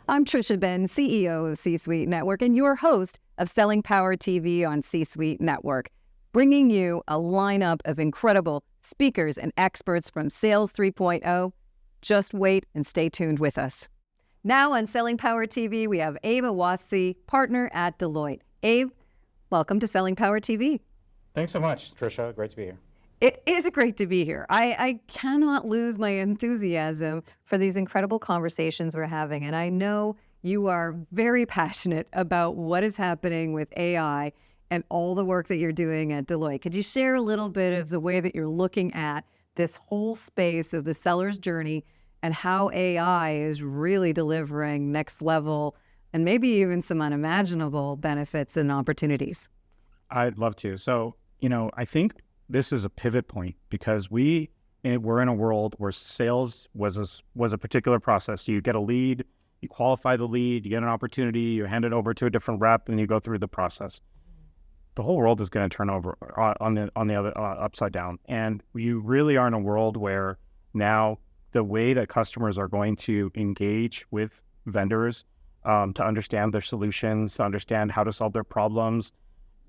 I'm Trisha Ben, CEO of C-Suite Network and your host of Selling Power TV on C-Suite Network, bringing you a lineup of incredible speakers and experts from Sales 3.0. Just wait and stay tuned with us. Now on Selling Power TV, we have Abe Awasthi, partner at Deloitte. Abe, welcome to Selling Power TV. Thanks so much, Trisha. Great to be here. It is great to be here. I cannot lose my enthusiasm for these incredible conversations we're having. And I know you are very passionate about what is happening with AI and all the work that you're doing at Deloitte. Could you share a little bit of the way that you're looking at this whole space of the seller's journey and how AI is really delivering next level and maybe even some unimaginable benefits and opportunities? I'd love to. So, I think this is a pivot point because we're in a world where sales was a particular process. You get a lead, you qualify the lead, you get an opportunity, you hand it over to a different rep, and you go through the process. The whole world is going to turn over on the other upside down, and you really are in a world where now the way that customers are going to engage with vendors to understand their solutions, to understand how to solve their problems,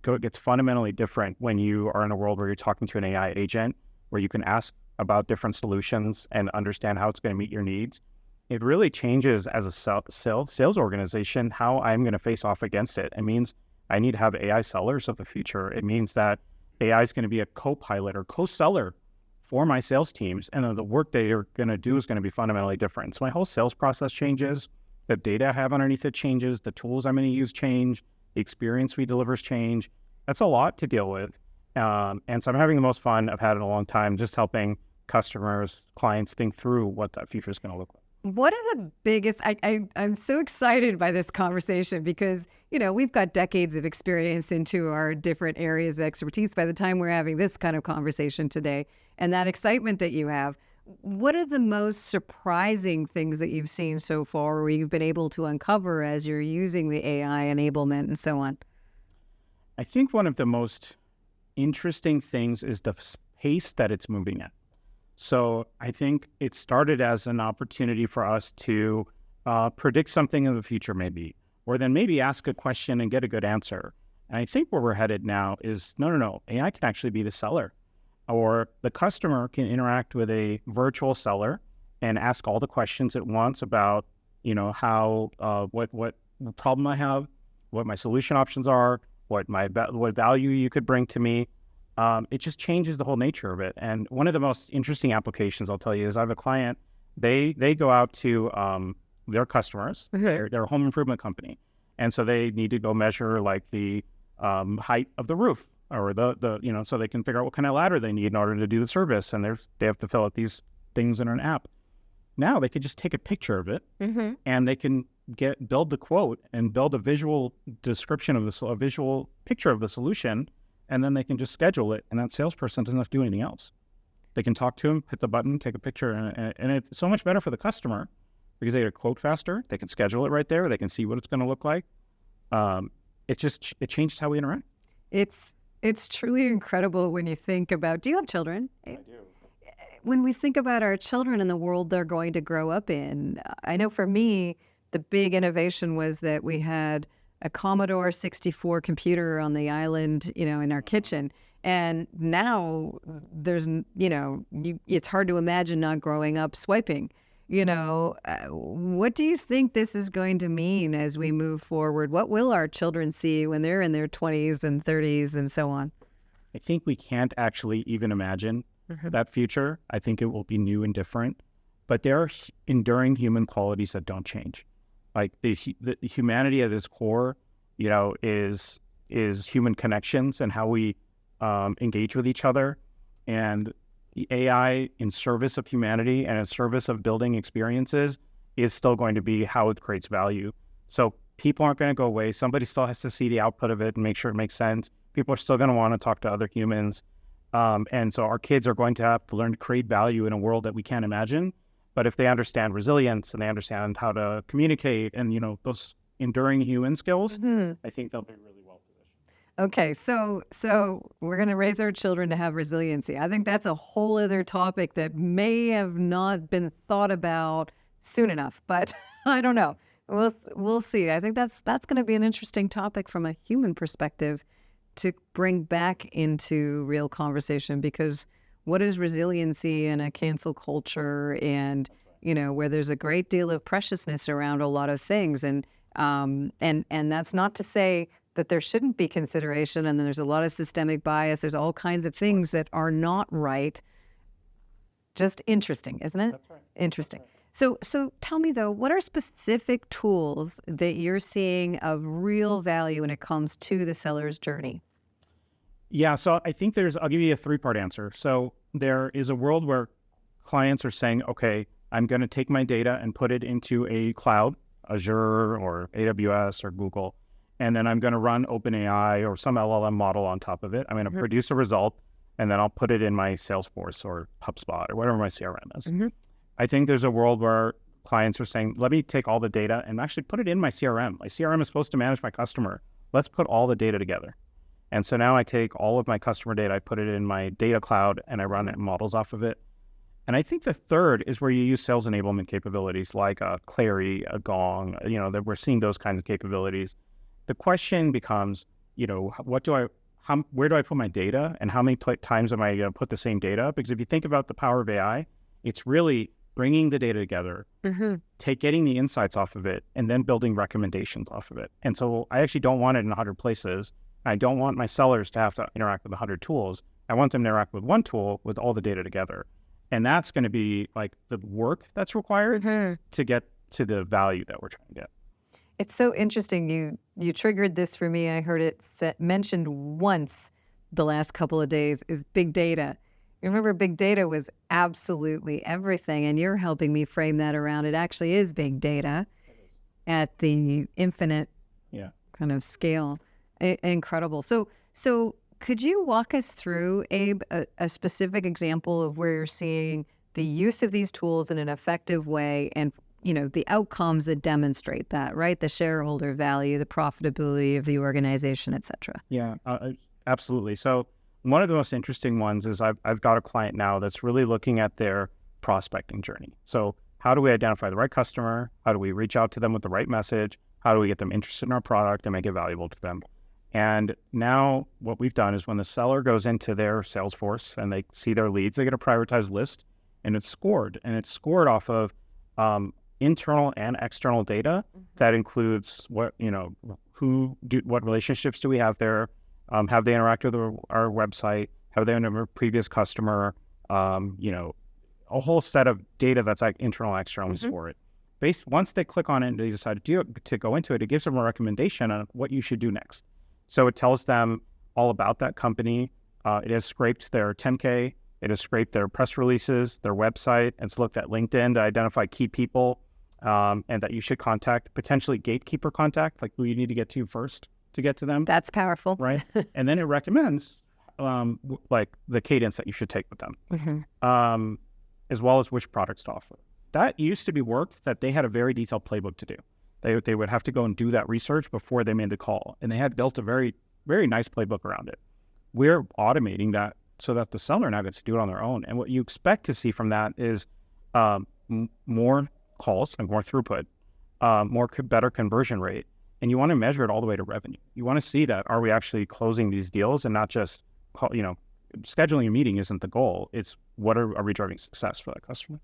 it gets fundamentally different when you are in a world where you're talking to an AI agent, where you can ask about different solutions and understand how it's going to meet your needs. It really changes as a sales organization how I'm going to face off against it. It means I need to have AI sellers of the future. It means that AI is going to be a co-pilot or co-seller for my sales teams, and then the work they are going to do is going to be fundamentally different. So my whole sales process changes, the data I have underneath it changes, the tools I'm going to use change, the experience we deliver change. That's a lot to deal with. And so I'm having the most fun I've had in a long time, just helping customers, clients think through what that future is going to look like. What are the biggest, I'm so excited by this conversation because, we've got decades of experience into our different areas of expertise by the time we're having this kind of conversation today. And that excitement that you have, what are the most surprising things that you've seen so far or you've been able to uncover as you're using the AI enablement and so on? I think one of the most interesting things is the pace that it's moving at. So I think it started as an opportunity for us to predict something in the future maybe, or then maybe ask a question and get a good answer. And I think where we're headed now is, no, AI can actually be the seller, or the customer can interact with a virtual seller and ask all the questions it wants about, how, what problem I have, what my solution options are, what value you could bring to me. It just changes the whole nature of it. And one of the most interesting applications I'll tell you is I have a client, they go out to their customers, they're a home improvement company. And so they need to go measure like the height of the roof or so they can figure out what kind of ladder they need in order to do the service. And they have to fill out these things in an app. Now they could just take a picture of it and they can build the quote and build a visual description of a visual picture of the solution. And then they can just schedule it, and that salesperson doesn't have to do anything else. They can talk to him, hit the button, take a picture, and it's so much better for the customer because they get a quote faster. They can schedule it right there. They can see what it's going to look like. It changes how we interact. It's truly incredible when you think about. Do you have children? I do. When we think about our children and the world they're going to grow up in, I know for me, the big innovation was that we had a Commodore 64 computer on the island, in our kitchen. And now there's, it's hard to imagine not growing up swiping. What do you think this is going to mean as we move forward? What will our children see when they're in their 20s and 30s and so on? I think we can't actually even imagine that future. I think it will be new and different. But there are enduring human qualities that don't change. Like the humanity at its core, is human connections and how we engage with each other. And the AI in service of humanity and in service of building experiences is still going to be how it creates value. So people aren't going to go away. Somebody still has to see the output of it and make sure it makes sense. People are still going to want to talk to other humans. And so our kids are going to have to learn to create value in a world that we can't imagine. But if they understand resilience and they understand how to communicate and, those enduring human skills, I think they'll be really well positioned. Okay, so we're going to raise our children to have resiliency. I think that's a whole other topic that may have not been thought about soon enough, but I don't know. We'll see. I think that's going to be an interesting topic from a human perspective to bring back into real conversation, because what is resiliency in a cancel culture, and where there's a great deal of preciousness around a lot of things, and that's not to say that there shouldn't be consideration, and then there's a lot of systemic bias, there's all kinds of things that are not right. Just interesting, isn't it? That's right. Interesting. So tell me though, what are specific tools that you're seeing of real value when it comes to the seller's journey? Yeah, so I think I'll give you a three-part answer. So there is a world where clients are saying, okay, I'm going to take my data and put it into a cloud, Azure or AWS or Google, and then I'm going to run OpenAI or some LLM model on top of it. I'm going to produce a result, and then I'll put it in my Salesforce or HubSpot or whatever my CRM is. I think there's a world where clients are saying, let me take all the data and actually put it in my CRM. My CRM is supposed to manage my customer. Let's put all the data together. And so now I take all of my customer data, I put it in my data cloud, and I run models off of it. And I think the third is where you use sales enablement capabilities like a Clary, a Gong, that we're seeing those kinds of capabilities. The question becomes, where do I put my data, and how many times am I going to put the same data? Because if you think about the power of AI, it's really bringing the data together, getting the insights off of it, and then building recommendations off of it. And so I actually don't want it in 100 places. I don't want my sellers to have to interact with 100 tools. I want them to interact with one tool with all the data together. And that's going to be like the work that's required to get to the value that we're trying to get. It's so interesting. You triggered this for me. I heard it mentioned once the last couple of days, is big data. You remember big data was absolutely everything, and you're helping me frame that around. It actually is big data at the infinite kind of scale. Incredible. So could you walk us through, Abe, a specific example of where you're seeing the use of these tools in an effective way, and the outcomes that demonstrate that, right? The shareholder value, the profitability of the organization, et cetera. Yeah, absolutely. So one of the most interesting ones is I've got a client now that's really looking at their prospecting journey. So how do we identify the right customer? How do we reach out to them with the right message? How do we get them interested in our product and make it valuable to them? And now what we've done is when the seller goes into their Salesforce and they see their leads, they get a prioritized list, and it's scored. And it's scored off of internal and external data that includes what relationships do we have there? Have they interacted with our website? Have they been a previous customer? A whole set of data that's like internal and external. We score it. Once they click on it and they decide to go into it, it gives them a recommendation on what you should do next. So it tells them all about that company. It has scraped their 10K. It has scraped their press releases, their website. It's looked at LinkedIn to identify key people and that you should contact, potentially gatekeeper contact, like who you need to get to first to get to them. That's powerful. Right. And then it recommends like the cadence that you should take with them, as well as which products to offer. That used to be work that they had a very detailed playbook to do. They would have to go and do that research before they made the call. And they had built a very, very nice playbook around it. We're automating that so that the seller now gets to do it on their own. And what you expect to see from that is more calls and more throughput, better conversion rate. And you want to measure it all the way to revenue. You want to see that, are we actually closing these deals, and not just, scheduling a meeting isn't the goal. It's are we driving success for that customer?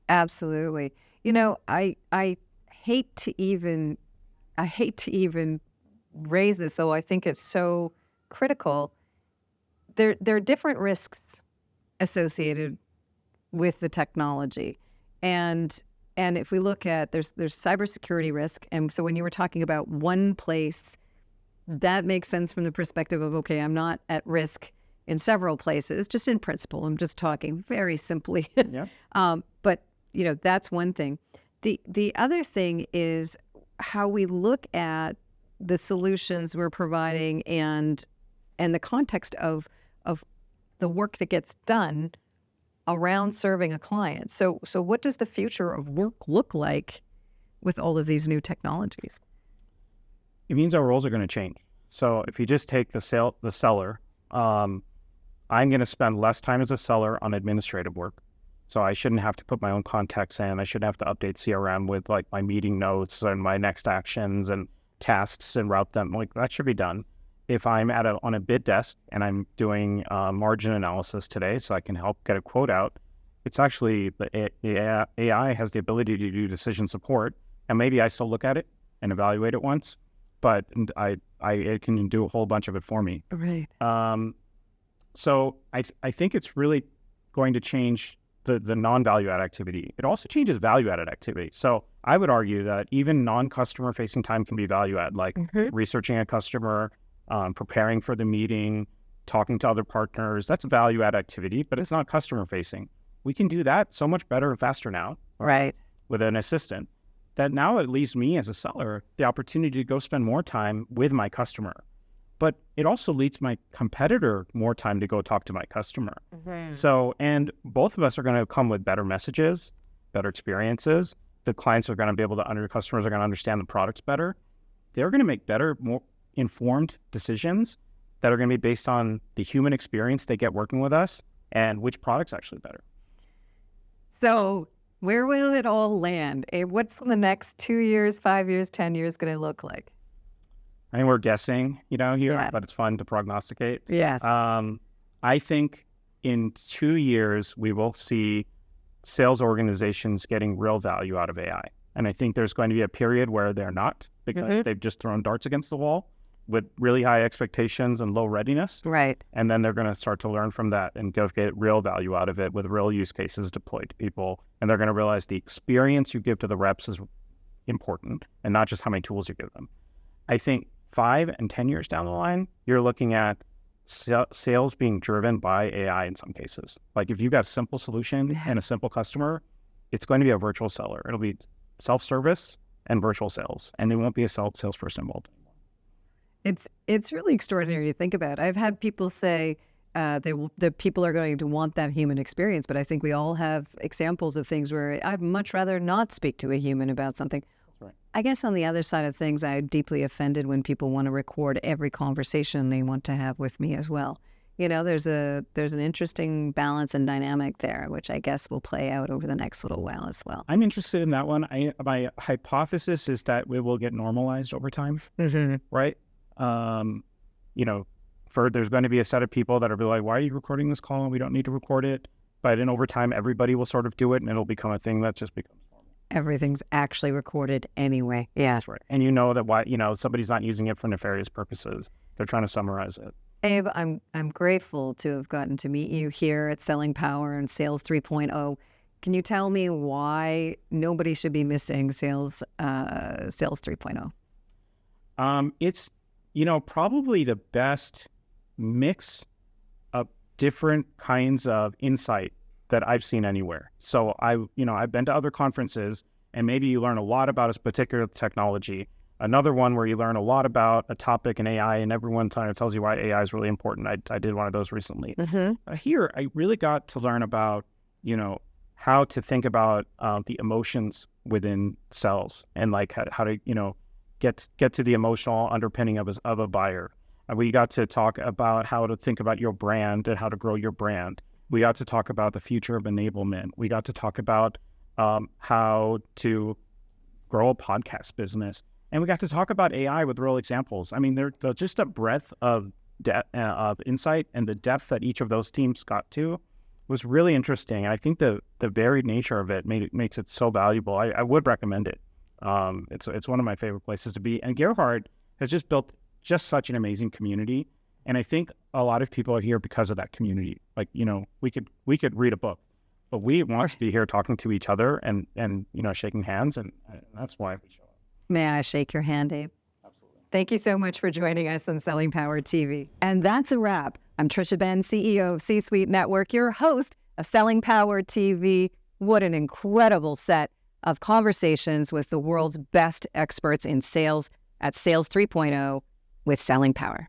Absolutely. I hate to even raise this, though I think it's so critical. There are different risks associated with the technology, and if we look at there's cybersecurity risk, and so when you were talking about one place, that makes sense from the perspective of, okay, I'm not at risk in several places, just in principle. I'm just talking very simply. Yeah. But that's one thing. The other thing is how we look at the solutions we're providing and the context of the work that gets done around serving a client. So what does the future of work look like with all of these new technologies? It means our roles are going to change. So if you just take the seller, I'm going to spend less time as a seller on administrative work, So I shouldn't have to put my own contacts in. I shouldn't have to update CRM with like my meeting notes and my next actions and tasks and route them. Like that should be done. If I'm on a bid desk and I'm doing margin analysis today, so I can help get a quote out, it's actually the AI has the ability to do decision support, and maybe I still look at it and evaluate it once, but it can do a whole bunch of it for me. Right. So I think it's really going to change the non-value add activity. It also changes value added activity. So I would argue that even non-customer facing time can be value add, like researching a customer, preparing for the meeting, talking to other partners. That's value add activity, but it's not customer facing. We can do that so much better and faster now, right, with an assistant, that now it leaves me as a seller the opportunity to go spend more time with my customer. But it also leads my competitor more time to go talk to my customer. So, and both of us are going to come with better messages, better experiences. The clients are going to be able to, customers are going to understand the products better. They're going to make better, more informed decisions that are going to be based on the human experience they get working with us and which product's actually better. So where will it all land? What's the next 2 years, 5 years, 10 years going to look like? I think we're guessing, here, Yeah. but it's fun to prognosticate. Yes. I think in 2 years, we will see sales organizations getting real value out of AI. And I think there's going to be a period where they're not, because they've just thrown darts against the wall with really high expectations and low readiness. Right. And then they're going to start to learn from that and get real value out of it with real use cases deployed to people. And they're going to realize the experience you give to the reps is important and not just how many tools you give them. I think 5 and 10 years down the line, you're looking at sales being driven by AI in some cases. Like if you've got a simple solution and a simple customer, it's going to be a virtual seller. It'll be self-service and virtual sales, and there won't be a salesperson involved anymore. It's really extraordinary to think about. I've had people say the people are going to want that human experience, but I think we all have examples of things where I'd much rather not speak to a human about something. Right. I guess on the other side of things, I'm deeply offended when people want to record every conversation they want to have with me as well. There's an interesting balance and dynamic there, which I guess will play out over the next little while as well. I'm interested in that one. My hypothesis is that it will get normalized over time, right? There's going to be a set of people that are like, why are you recording this call? We don't need to record it. But then over time, everybody will sort of do it, and it'll become a thing that just becomes normal. Everything's actually recorded anyway. Yeah, that's right. And somebody's not using it for nefarious purposes. They're trying to summarize it. Abe, I'm grateful to have gotten to meet you here at Selling Power and Sales 3.0. Can you tell me why nobody should be missing Sales 3.0? It's probably the best mix of different kinds of insight that I've seen anywhere. So I've been to other conferences, and maybe you learn a lot about a particular technology. Another one where you learn a lot about a topic in AI, and everyone tells you why AI is really important. I did one of those recently. Here, I really got to learn about, how to think about the emotions within cells, and like how to, get to the emotional underpinning of a buyer. We got to talk about how to think about your brand and how to grow your brand. We got to talk about the future of enablement. We got to talk about how to grow a podcast business. And we got to talk about AI with real examples. I mean, they're just a breadth of insight, and the depth that each of those teams got to was really interesting. And I think the varied nature of it makes it so valuable. I would recommend it. It's one of my favorite places to be. And Gerhard has just built just such an amazing community. And I think a lot of people are here because of that community. Like, we could read a book, but we want to be here talking to each other and shaking hands. And that's why we show up. May I shake your hand, Abe? Absolutely. Thank you so much for joining us on Selling Power TV. And that's a wrap. I'm Trisha Ben, CEO of C-Suite Network, your host of Selling Power TV. What an incredible set of conversations with the world's best experts in sales at Sales 3.0 with Selling Power.